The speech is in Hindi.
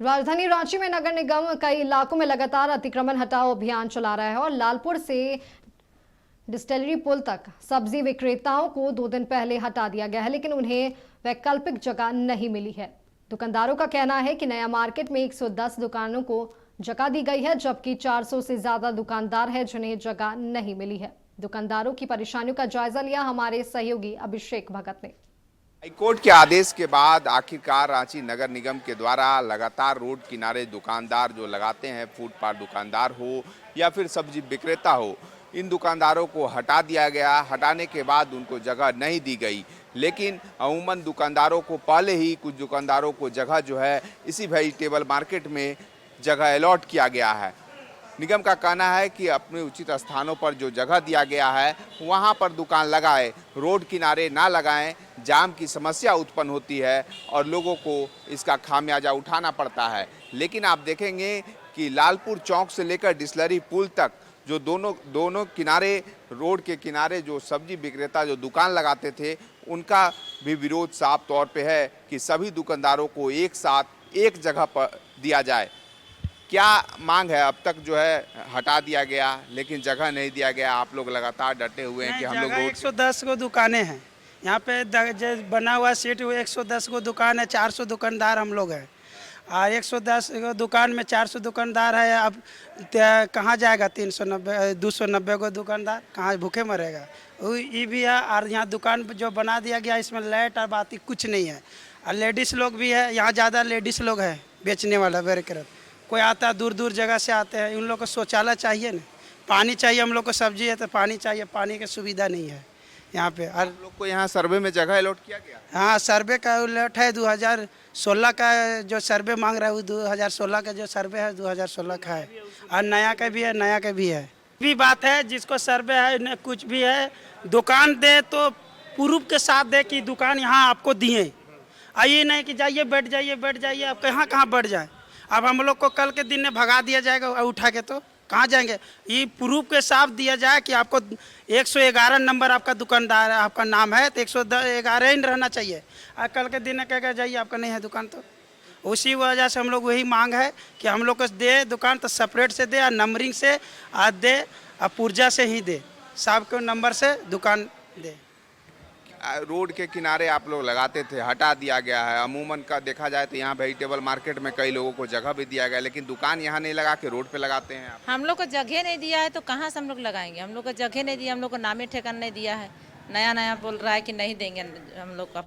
राजधानी रांची में नगर निगम कई इलाकों में लगातार अतिक्रमण हटाओ अभियान चला रहा है और लालपुर से डिस्टिलरी पुल तक सब्जी विक्रेताओं को 2 दिन पहले हटा दिया गया है, लेकिन उन्हें वैकल्पिक जगह नहीं मिली है। दुकानदारों का कहना है कि नया मार्केट में 110 दुकानों को जगह दी गई है, जबकि 400 से ज्यादा दुकानदार है जिन्हें जगह नहीं मिली है। दुकानदारों की परेशानियों का जायजा लिया हमारे सहयोगी अभिषेक भगत ने। हाईकोर्ट के आदेश के बाद आखिरकार रांची नगर निगम के द्वारा लगातार रोड किनारे दुकानदार जो लगाते हैं, फुटपाथ दुकानदार हो या फिर सब्जी विक्रेता हो, इन दुकानदारों को हटा दिया गया। हटाने के बाद उनको जगह नहीं दी गई, लेकिन अमूमन दुकानदारों को पहले ही कुछ दुकानदारों को जगह जो है इसी वेजिटेबल मार्केट में जगह अलॉट किया गया है। निगम का कहना है कि अपने उचित स्थानों पर जो जगह दिया गया है वहां पर दुकान लगाए, रोड किनारे ना लगाएं। जाम की समस्या उत्पन्न होती है और लोगों को इसका खामियाजा उठाना पड़ता है। लेकिन आप देखेंगे कि लालपुर चौक से लेकर डिस्टिलरी पुल तक जो दोनों किनारे, रोड के किनारे जो सब्जी विक्रेता जो दुकान लगाते थे, उनका भी विरोध साफ तौर पे है कि सभी दुकानदारों को एक साथ एक जगह पर दिया जाए। क्या मांग है? अब तक जो है हटा दिया गया, लेकिन जगह नहीं दिया गया। आप लोग लगातार डटे हुए हैं कि हम लोग 110 को दुकानें हैं यहाँ पे, बना हुआ सीट 110 को दुकान है, 400 दुकानदार हम लोग हैं और 110 को दुकान में 400 दुकानदार है। अब कहाँ जाएगा 390 290 को दुकानदार, कहाँ भूखे मरेगा? ये भी है। और यहाँ दुकान जो बना दिया गया इसमें लाइट और बाती कुछ नहीं है। और लेडीज़ लोग भी है, यहाँ ज़्यादा लेडीज़ लोग हैं बेचने वाला बेरकर। कोई आता है दूर दूर जगह से आते हैं, उन लोग को शौचालय चाहिए ना, पानी चाहिए। हम लोग को सब्जी है तो पानी चाहिए, पानी की सुविधा नहीं है यहाँ पे। और लोग को यहाँ सर्वे में जगह अलॉट किया गया। हाँ, सर्वे का अलॉट है 2016 का जो सर्वे मांग रहा है वो 2016 का जो सर्वे है 2016 का है। और नया का भी है, नया का भी है। भी बात है जिसको सर्वे है न कुछ भी है, दुकान दे तो प्रूफ के साथ दे कि दुकान यहाँ आपको दिए। आइए नहीं कि जाइए बैठ जाइए, अब कहाँ बैठ जाए। अब हम लोग को कल के दिन में भगा दिया जाएगा उठा के, तो कहाँ जाएंगे? ये प्रूफ के साथ दिया जाए कि आपको 111 नंबर आपका दुकानदार आपका नाम है तो 111 ही रहना चाहिए। और कल के दिन में कहेगा जाइए आपका नहीं है दुकान, तो उसी वजह से हम लोग वही मांग है कि हम लोग को दे दुकान तो सेपरेट से दे और नंबरिंग से दे और पुर्जा से ही दे, सबको नंबर से दुकान दे। रोड के किनारे आप लोग लगाते थे, हटा दिया गया है। अमूमन का देखा जाए तो यहाँ वेजिटेबल मार्केट में कई लोगों को जगह भी दिया गया, लेकिन दुकान यहाँ नहीं लगा के रोड पे लगाते हैं आप। हम लोग को जगह नहीं दिया है तो कहाँ से हम लोग लगाएंगे? हम लोग को जगह नहीं दिया, हम लोग को नामे ठेकाना नहीं दिया है। नया बोल रहा है कि नहीं देंगे हम लोग का।